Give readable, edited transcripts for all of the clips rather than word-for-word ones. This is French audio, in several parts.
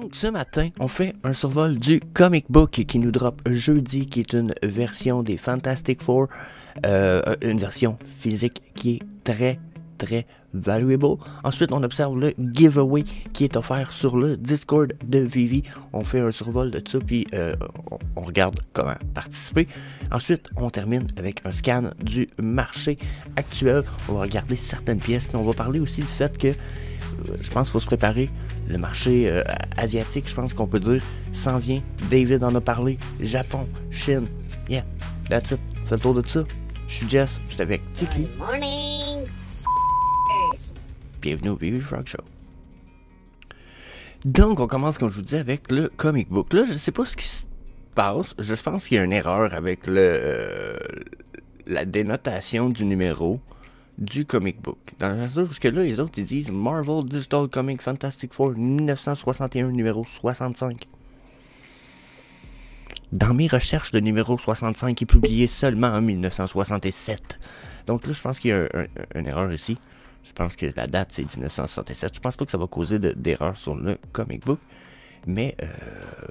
Donc ce matin, on fait un survol du comic book qui nous drop jeudi, qui est une version des Fantastic Four, une version physique qui est très valuable. Ensuite, on observe le giveaway qui est offert sur le Discord de Vivi. On fait un survol de ça, puis on regarde comment participer. Ensuite, on termine avec un scan du marché actuel. On va regarder certaines pièces, puis on va parler aussi du fait que je pense qu'il faut se préparer. Le marché asiatique, je pense qu'on peut dire, s'en vient. David en a parlé. Japon, Chine. Yeah, that's it. Fais le tour de ça. Je suis Jess, je suis avec Tiki. Good morning, Bienvenue au Baby Frog Show. Donc, on commence, comme je vous disais, avec le comic book. Là, je sais pas ce qui se passe. Je pense qu'il y a une erreur avec la dénotation du numéro du comic book. Dans la mesure où là, les autres, ils disent Marvel Digital Comic Fantastic Four 1961, numéro 65. Dans mes recherches, le numéro 65 est publié seulement en 1967. Donc là, je pense qu'il y a une erreur ici. Je pense que la date, c'est 1967. Je pense pas que ça va causer d'erreur sur le comic book. Mais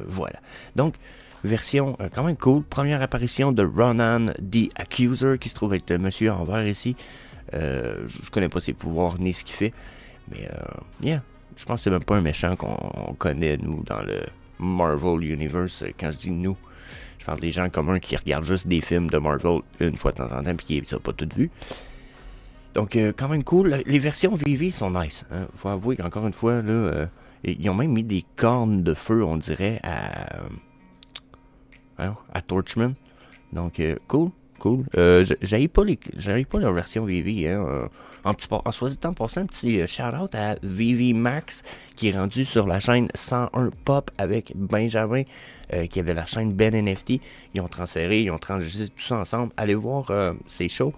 voilà. Donc, version quand même cool. Première apparition de Ronan the Accuser, qui se trouve être le monsieur en vert ici. Je connais pas ses pouvoirs ni ce qu'il fait. Mais, yeah. Je pense que c'est même pas un méchant qu'on connaît, nous, dans le Marvel Universe. Quand je dis nous, je parle des gens communs qui regardent juste des films de Marvel une fois de temps en temps, puis qui les ont pas toutes vues. Donc, quand même cool. Les versions Vivi sont nice. Hein. Faut avouer qu'encore une fois, là, ils ont même mis des cornes de feu, on dirait, à Torchman. Donc, cool. J'haïs pas la version Vivi. Hein. En soit dit en passant, un petit shout-out à Vivi Max, qui est rendu sur la chaîne 101 Pop avec Benjamin, qui avait la chaîne Ben NFT. Ils ont transféré, ils ont transigé tout ça ensemble. Allez voir ces shows.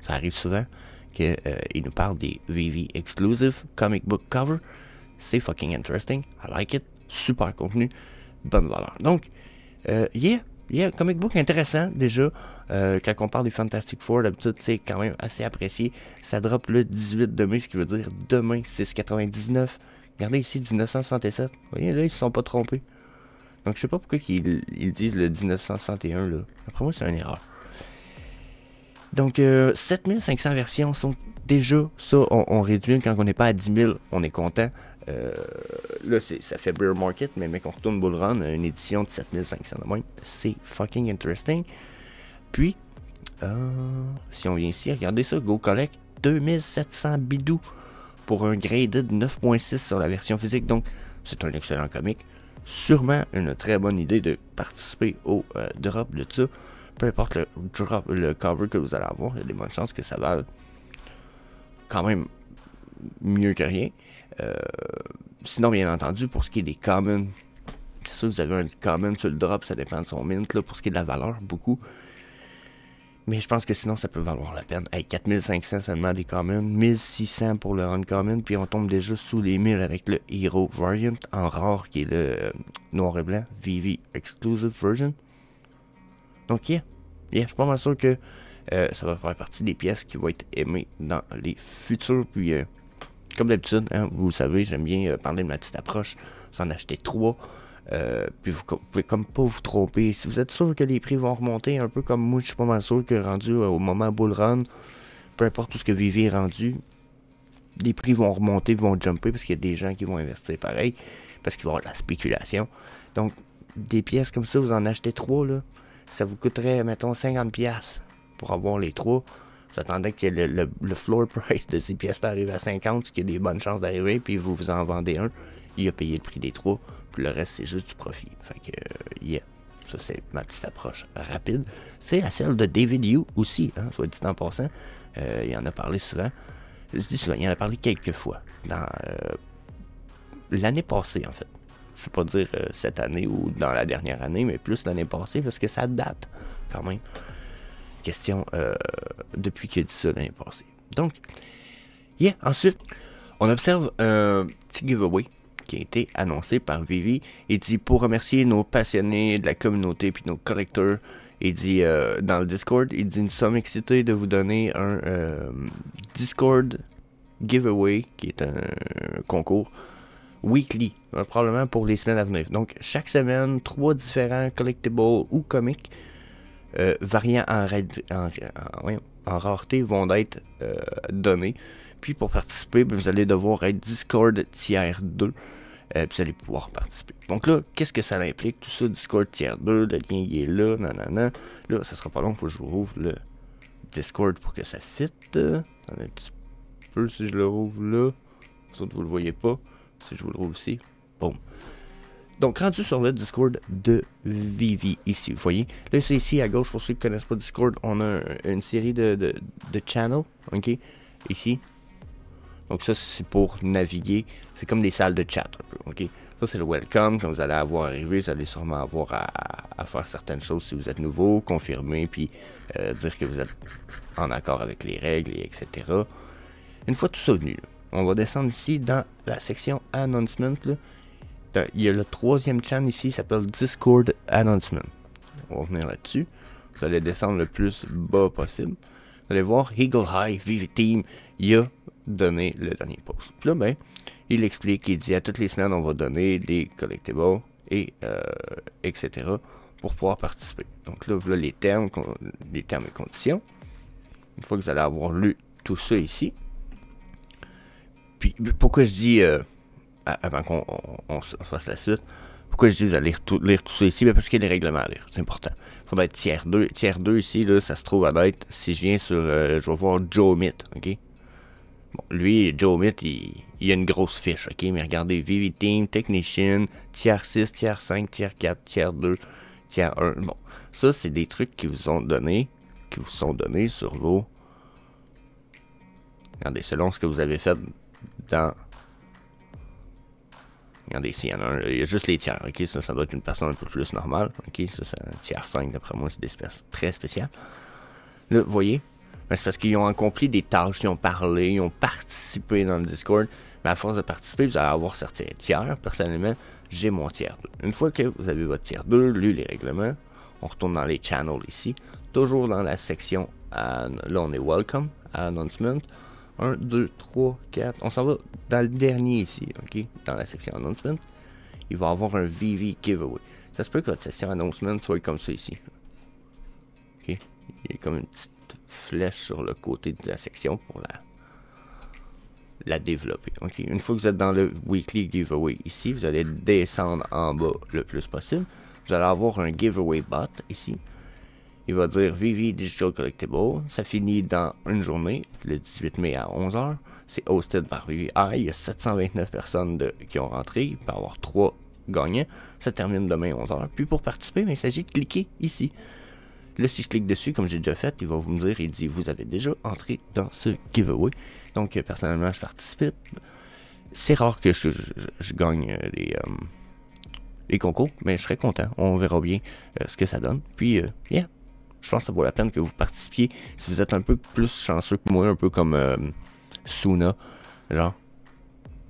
Ça arrive souvent. Il nous parle des VV Exclusive Comic Book Cover. C'est fucking interesting. I like it. Super contenu. Bonne valeur. Donc, comic book intéressant déjà. Quand on parle des Fantastic Four, d'habitude, c'est quand même assez apprécié. Ça drop le 18 de mai, ce qui veut dire demain, 6,99. Regardez ici, 1967. Vous voyez, là, ils se sont pas trompés. Donc, je sais pas pourquoi ils disent le 1961, là. Après moi, c'est une erreur. Donc, 7500 versions sont déjà, ça, on réduit quand on n'est pas à 10 000, on est content. Là, ça fait Bear Market, mais mec, on retourne Bull Run, une édition de 7500 de moins. C'est fucking interesting. Puis, si on vient ici, regardez ça, Go Collect, 2700 bidous pour un graded 9.6 sur la version physique. Donc, c'est un excellent comic. Sûrement une très bonne idée de participer au drop de ça. Peu importe le cover que vous allez avoir, il y a des bonnes chances que ça vaille quand même mieux que rien. Sinon, bien entendu, pour ce qui est des commons, c'est sûr, vous avez un common sur le drop, ça dépend de son mint, là, pour ce qui est de la valeur, beaucoup. Mais je pense que sinon, ça peut valoir la peine. Hey, 4500 seulement des commons, 1600 pour le uncommon, puis on tombe déjà sous les 1000 avec le Hero Variant en rare, qui est le noir et blanc, VV Exclusive Version. Donc, je suis pas mal sûr que ça va faire partie des pièces qui vont être aimées dans les futurs. Puis, comme d'habitude, hein, vous savez, j'aime bien parler de ma petite approche. Vous en achetez 3. Puis, vous pouvez comme pas vous tromper. Si vous êtes sûr que les prix vont remonter, un peu comme moi, je suis pas mal sûr que rendu au moment Bull Run, peu importe tout ce que Vivi est rendu, les prix vont remonter, vont jumper, parce qu'il y a des gens qui vont investir pareil, parce qu'ils vont avoir de la spéculation. Donc, des pièces comme ça, vous en achetez 3, là. Ça vous coûterait, mettons, 50$ pour avoir les 3. Vous attendez que le floor price de ces pièces-là arrive à 50, ce qui a des bonnes chances d'arriver, puis vous en vendez un. Il a payé le prix des 3, puis le reste, c'est juste du profit. Fait que, ça, c'est ma petite approche rapide. C'est la celle de David Yu aussi, hein, soit dit en passant. Il en a parlé souvent. Je dis souvent, il en a parlé quelques fois. Dans l'année passée, en fait. Je ne vais pas dire cette année ou dans la dernière année, mais plus l'année passée, parce que ça date quand même. Question depuis qu'il a dit ça l'année passée. Donc, ensuite, on observe un petit giveaway qui a été annoncé par Vivi. Il dit, pour remercier nos passionnés de la communauté puis nos collecteurs, il dit dans le Discord, il dit, nous sommes excités de vous donner un Discord giveaway, qui est un concours weekly, probablement pour les semaines à venir. Donc, chaque semaine, 3 différents collectibles ou comics variants en rareté vont être donnés. Puis, pour participer, vous allez devoir être Discord tiers 2. Puis vous allez pouvoir participer. Donc là, qu'est-ce que ça implique? Tout ça, Discord tiers 2, le lien il est là, nanana. Là, ça sera pas long, faut que je vous rouvre le Discord pour que ça fitte. Attendez un petit peu si je le rouvre là. Vous autres, vous le voyez pas. Si je vous le rouvre ici. Boum. Donc, rendu sur le Discord de Vivi, ici, vous voyez. Là, c'est ici à gauche, pour ceux qui ne connaissent pas Discord, on a une série de channels, ok, ici. Donc ça, c'est pour naviguer. C'est comme des salles de chat, un peu, ok. Ça, c'est le welcome. Quand vous allez avoir arrivé, vous allez sûrement avoir à faire certaines choses si vous êtes nouveau, confirmer, puis dire que vous êtes en accord avec les règles, et etc. Une fois tout ça venu, là, on va descendre ici dans la section Announcement, là. Il y a le 3e channel ici, il s'appelle Discord Announcement. On va venir là-dessus. Vous allez descendre le plus bas possible. Vous allez voir Eagle High, Vivi Team, il a donné le dernier post. Puis là, ben, il explique, il dit à toutes les semaines, on va donner des collectibles et etc. pour pouvoir participer. Donc là, voilà les termes et conditions. Une fois que vous allez avoir lu tout ça ici. Puis pourquoi je dis avant qu'on fasse la suite, pourquoi je dis vous allez lire tout ça ici? Ben parce qu'il y a des règlements à lire, c'est important. Il faudra être tiers 2. Tiers 2 ici, là, ça se trouve à être, si je viens sur, je vais voir Joe Mitt, ok? Bon, lui, Joe Mitt, il a une grosse fiche, ok? Mais regardez, Vivi Team, Technician, tiers 6, tiers 5, tiers 4, tiers 2, tiers 1. Bon, ça, c'est des trucs qui vous sont donnés sur vos... Regardez, selon ce que vous avez fait dans... Regardez ici, il y a juste les tiers, ok? Ça doit être une personne un peu plus normale, ok? Ça, c'est un tiers 5, d'après moi, c'est des espèces très spéciales. Là, vous voyez? Ben, c'est parce qu'ils ont accompli des tâches, ils ont parlé, ils ont participé dans le Discord. Mais à force de participer, vous allez avoir certains tiers. Personnellement, j'ai mon tiers 2. Une fois que vous avez votre tiers 2, lu les règlements, on retourne dans les channels ici. Toujours dans la section, là on est Welcome, Announcement. 1, 2, 3, 4. On s'en va dans le dernier ici, ok? Dans la section Announcement. Il va y avoir un VV Giveaway. Ça se peut que votre section Announcement soit comme ça ici. Ok? Il y a comme une petite flèche sur le côté de la section pour la développer. Ok? Une fois que vous êtes dans le Weekly Giveaway ici, vous allez descendre en bas le plus possible. Vous allez avoir un Giveaway Bot ici. Il va dire Vivi Digital Collectible. Ça finit dans une journée, le 18 mai à 11h. C'est hosted par Vivi. Il y a 729 personnes qui ont rentré. Il peut y avoir 3 gagnants. Ça termine demain à 11h. Puis pour participer, il s'agit de cliquer ici. Là, si je clique dessus, comme j'ai déjà fait, il va vous me dire, il dit, vous avez déjà entré dans ce giveaway. Donc, personnellement, je participe. C'est rare que je gagne les concours, mais je serais content. On verra bien ce que ça donne. Puis, yeah. Je pense que ça vaut la peine que vous participiez. Si vous êtes un peu plus chanceux que moi, un peu comme Suna, genre,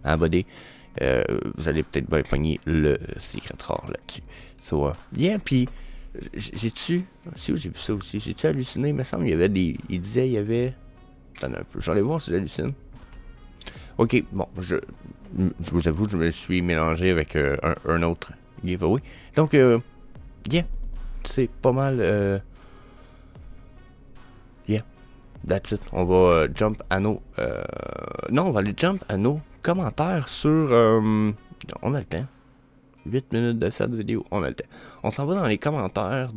en body, vous allez peut-être bien pogner le secret rare là-dessus. So, yeah, puis, j'ai-tu vu ça aussi? J'ai-tu halluciné? Il me semble qu'il y avait des... Il disait, il y avait... Attends un peu, j'allais voir si j'hallucine. Ok, bon, je vous avoue, je me suis mélangé avec un autre giveaway. Donc, yeah, c'est pas mal... Yeah, that's it. On va jump à nos... non, on va aller jump à nos commentaires sur... on a le temps. 8 minutes de cette vidéo, on a le temps. On s'en va dans les commentaires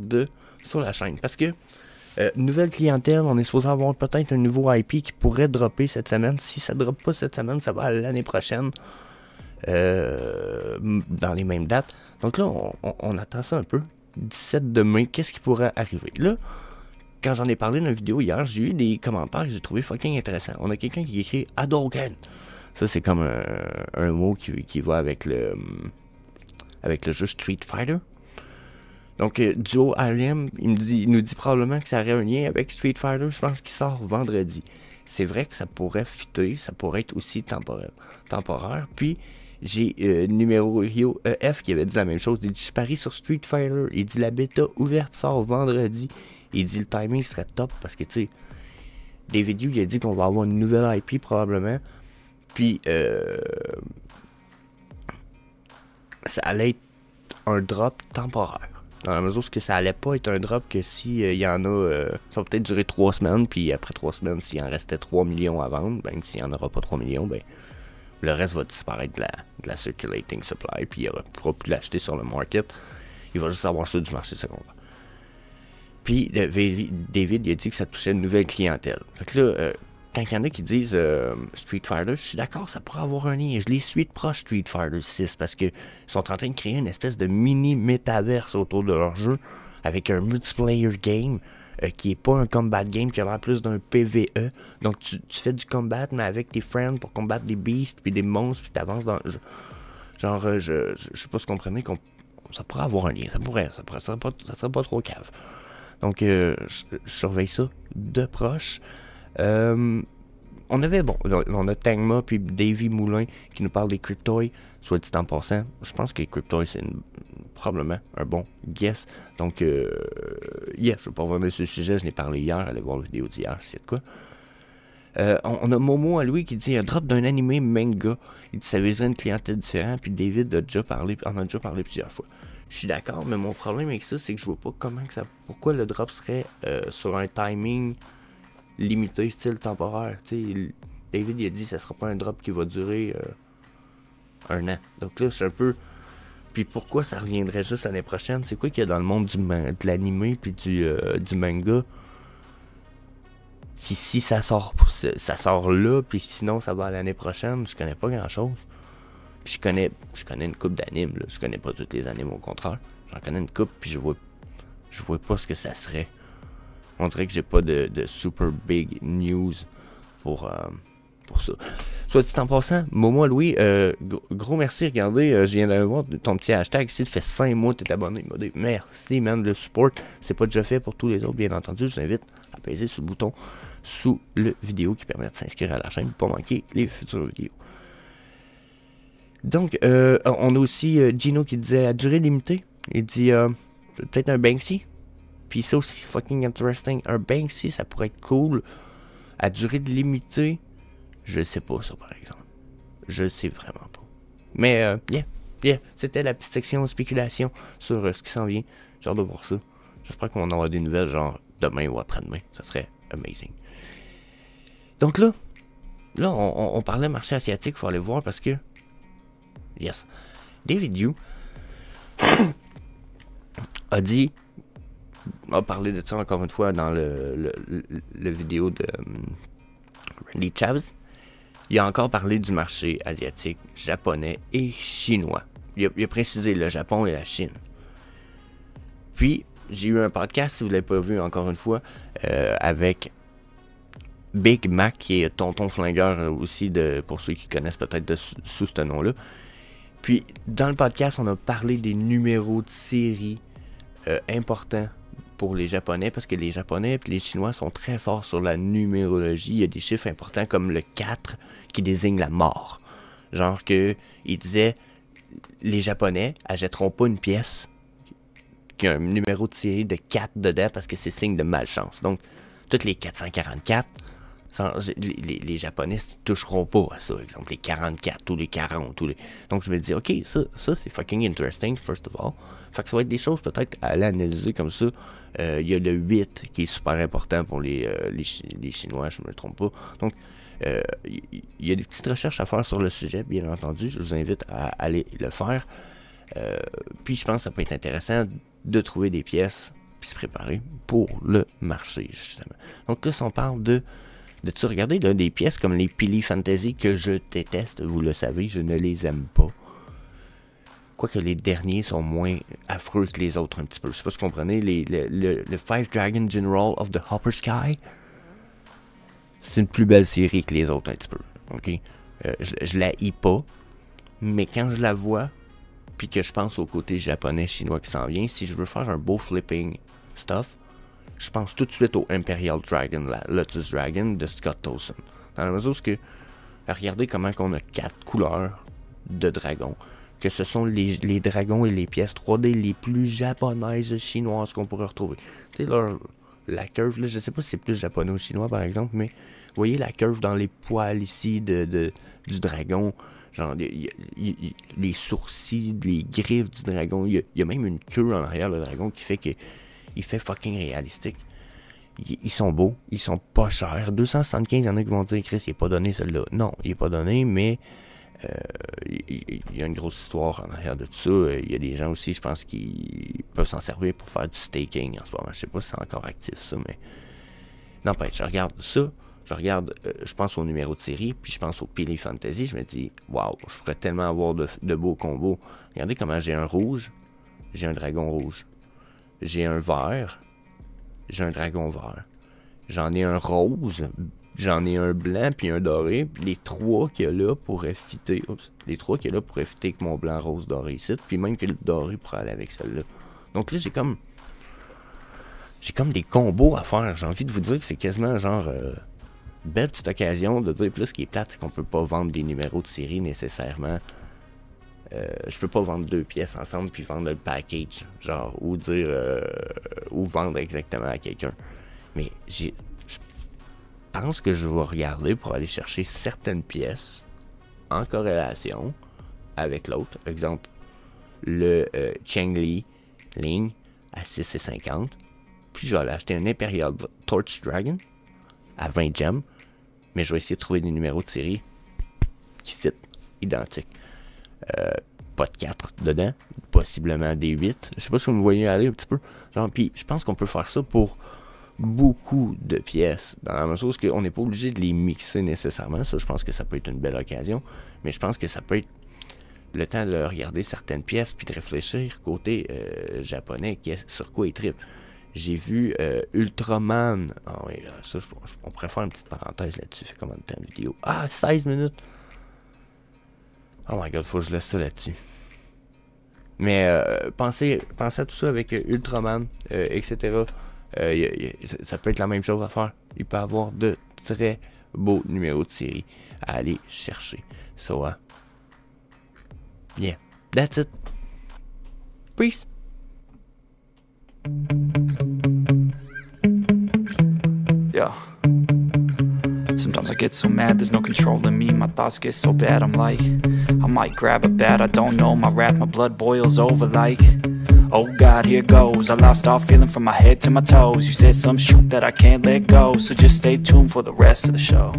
sur la chaîne. Parce que, nouvelle clientèle, on est supposé avoir peut-être un nouveau IP qui pourrait dropper cette semaine. Si ça ne drop pas cette semaine, ça va à l'année prochaine. Dans les mêmes dates. Donc là, on attend ça un peu. 17 de mai, qu'est-ce qui pourrait arriver? Là, quand j'en ai parlé dans une vidéo hier, j'ai eu des commentaires que j'ai trouvé fucking intéressants. On a quelqu'un qui écrit Hadouken. Ça, c'est comme un mot qui va avec le jeu Street Fighter. Donc, Duo Ariam, il nous dit probablement que ça aurait un lien avec Street Fighter. Je pense qu'il sort vendredi. C'est vrai que ça pourrait fitter, ça pourrait être aussi temporaire. Puis, j'ai numéro Rio EF qui avait dit la même chose. Il dit, je parie sur Street Fighter. Il dit, la bêta ouverte sort vendredi. Il dit, le timing serait top parce que, tu sais, David Yu, il a dit qu'on va avoir une nouvelle IP probablement. Puis, ça allait être un drop temporaire. Dans la mesure où ça allait pas être un drop que si y en a, ça va peut-être durer 3 semaines, puis après 3 semaines, s'il en restait 3 millions à vendre, même s'il n'y en aura pas 3 millions, ben le reste va disparaître de la circulating supply, puis il ne pourra plus l'acheter sur le market. Il va juste avoir ça du marché secondaire. Puis David, il a dit que ça touchait une nouvelle clientèle. Fait que là, quand il y en a qui disent Street Fighter, je suis d'accord, ça pourrait avoir un lien. Je les suis de proche Street Fighter 6 parce qu'ils sont en train de créer une espèce de mini métaverse autour de leur jeu avec un multiplayer game qui est pas un combat game, qui a l'air plus d'un PVE. Donc tu fais du combat mais avec tes friends pour combattre des beasts puis des monstres puis t'avances dans genre je sais pas si vous comprenez ça pourrait avoir un lien, ça serait pas trop cave. Donc je surveille ça de proche. On a Tangma puis Davy Moulin qui nous parle des Cryptoys, soit dit en passant. Je pense que les Cryptoys c'est probablement un bon guess. Donc, je vais pas revenir sur le sujet, je n'ai parlé hier, allez voir la vidéo d'hier, c'est de quoi. On a Momo à lui qui dit un drop d'un animé manga. Il dit ça viserait une clientèle différente, puis David en a déjà parlé plusieurs fois. Je suis d'accord, mais mon problème avec ça, c'est que je vois pas pourquoi le drop serait sur un timing limité, style temporaire. T'sais, David il a dit que ça sera pas un drop qui va durer 1 an. Donc là, je suis un peu. Puis pourquoi ça reviendrait juste l'année prochaine? C'est quoi qu'il y a dans le monde de l'anime puis du manga? Si ça sort là, puis sinon ça va à l'année prochaine, je connais pas grand chose. Puis je connais une couple d'animes, là. Je connais pas toutes les animes, au contraire. J'en connais une couple, puis je vois pas ce que ça serait. On dirait que j'ai pas de super big news pour ça. Soit dit en passant, Momo Louis, gros merci, regardez, je viens d'aller voir ton petit hashtag, ici, ça fait 5 mois que t'es abonné, il m'a dit merci man, le support, c'est pas déjà fait pour tous les autres, bien entendu, je vous invite à peser sur le bouton sous le vidéo qui permet de s'inscrire à la chaîne pour pas manquer les futures vidéos. Donc, on a aussi Gino qui disait à durée limitée, il dit peut-être un Banksy, puis ça aussi fucking interesting, un Banksy ça pourrait être cool, à durée limitée. Je sais pas ça par exemple. Je sais vraiment pas. Mais c'était la petite section spéculation sur ce qui s'en vient. J'ai hâte de voir ça. J'espère qu'on va avoir des nouvelles genre demain ou après-demain. Ça serait amazing. Donc là on parlait marché asiatique, faut aller voir parce que yes. David Yu a parlé de ça encore une fois dans le vidéo de Randy Chavez. Il a encore parlé du marché asiatique, japonais et chinois. Il a précisé le Japon et la Chine. Puis, j'ai eu un podcast, si vous ne l'avez pas vu encore une fois, avec Big Mac, qui est tonton flingueur aussi, pour ceux qui connaissent peut-être sous ce nom-là. Puis, dans le podcast, on a parlé des numéros de série importants pour les Japonais, parce que les Japonais et les Chinois sont très forts sur la numérologie. Il y a des chiffres importants comme le 4 qui désigne la mort. Genre que il disait les Japonais achèteront pas une pièce qui a un numéro de série de 4 dedans parce que c'est signe de malchance. Donc, toutes les 444, les Japonais ne toucheront pas à ça. Exemple, les 44 ou les 40. Donc, je me dis, ok, ça c'est fucking interesting, first of all. Fait que ça va être des choses peut-être à aller analyser comme ça. Il y a le 8 qui est super important pour les Chinois, je ne me trompe pas. Donc, il y a des petites recherches à faire sur le sujet, bien entendu. Je vous invite à aller le faire. Puis, je pense que ça peut être intéressant de trouver des pièces puis se préparer pour le marché, justement. Donc là, si on parle de tu regarder là, des pièces comme les Pili Fantasy que je déteste, vous le savez, je ne les aime pas. Quoique les derniers sont moins affreux que les autres un petit peu. Je sais pas si vous comprenez, le Five Dragon General of the Hopper Sky, c'est une plus belle série que les autres un petit peu. Ok, je la hais pas, mais quand je la vois, puis que je pense au côté japonais, chinois qui s'en vient, si je veux faire un beau flipping stuff, je pense tout de suite au Imperial Dragon, la Lotus Dragon de Scott Towson. Dans la mesure où, regardez comment on a 4 couleurs de dragons, que ce sont les dragons et les pièces 3D les plus japonaises chinoises qu'on pourrait retrouver. Tu sais, la curve, là, je sais pas si c'est plus japonais ou chinois par exemple, mais vous voyez la curve dans les poils ici du dragon, Genre, les sourcils, les griffes du dragon. Il y a même une queue en arrière, le dragon, qui fait que il fait fucking réalistique. Ils sont beaux, ils sont pas chers. 275, il y en a qui vont dire, Chris, il est pas donné celui-là. Non, il est pas donné, mais il y a une grosse histoire en arrière de tout ça. Il y a des gens aussi, je pense, qui peuvent s'en servir pour faire du staking en ce moment. Je sais pas si c'est encore actif, ça, mais... N'empêche, je regarde ça, je pense au numéro de série, puis je pense au Pili Fantasy, je me dis, waouh, je pourrais tellement avoir de beaux combos. Regardez comment j'ai un rouge, j'ai un dragon rouge. J'ai un vert, j'ai un dragon vert. J'en ai un rose, j'en ai un blanc puis un doré. Puis les trois qu'il y a là pourraient fitter. Les trois qu'il y a là pourraient fitter avec mon blanc rose doré ici. Puis même que le doré pourrait aller avec celle-là. Donc là, j'ai comme des combos à faire. J'ai envie de vous dire que c'est quasiment genre belle petite occasion de dire. Plus ce qui est plate, c'est qu'on peut pas vendre des numéros de série nécessairement. Je peux pas vendre deux pièces ensemble puis vendre le package, genre, ou dire ou vendre exactement à quelqu'un. Mais je pense que je vais regarder pour aller chercher certaines pièces en corrélation avec l'autre. Exemple, le Cheng Li Ling à 6,50. Puis je vais aller acheter un Imperial Torch Dragon à 20 gemmes. Mais je vais essayer de trouver des numéros de série qui fit identiques. Pas de 4 dedans, possiblement des 8. Je sais pas si vous me voyez aller un petit peu. Genre, puis je pense qu'on peut faire ça pour beaucoup de pièces. Dans la mesure où on n'est pas obligé de les mixer nécessairement. Ça, je pense que ça peut être une belle occasion. Mais je pense que ça peut être le temps de regarder certaines pièces puis de réfléchir côté japonais sur quoi ils trippent. J'ai vu Ultraman. Ah oui, là, ça, on pourrait faire une petite parenthèse là-dessus. Ça fait combien de temps de vidéo? Ah, 16 minutes! Oh my god, faut que je laisse ça là-dessus. Mais pensez à tout ça avec Ultraman, etc. Ça peut être la même chose à faire. Il peut y avoir de très beaux numéros de série à aller chercher. So, yeah, that's it. Peace. Yeah. Sometimes I get so mad, there's no controlling me. My thoughts get so bad, I'm like, I might grab a bat, I don't know. My wrath, my blood boils over like, oh God, here goes. I lost all feeling from my head to my toes. You said some shit that I can't let go, so just stay tuned for the rest of the show.